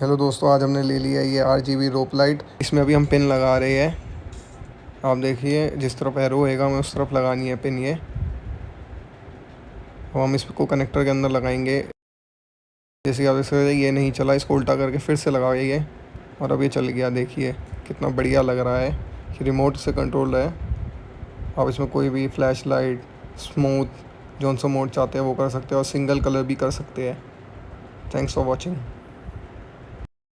Hello दोस्तों, आज हमने ले लिया ये RGB रोप लाइट। इसमें अभी हम पिन लगा रहे हैं। आप देखिए, जिस तरफ एरो होएगा हमें उस तरफ लगानी है पिन ये। और हम इसको कनेक्टर के अंदर लगाएंगे। जैसे कि आप देख सकते हैं ये नहीं चला, इसको उल्टा करके फिर से लगाइए ये, और अब ये चल गया। देखिए कितना बढ़िया लग रहा है कि रिमोट से कंट्रोल है। आप इसमें कोई भी फ्लैश लाइट, स्मूथ, जौन सा मोड चाहते हैं वो कर सकते हैं, और सिंगल कलर भी कर सकते हैं। Thanks for watching.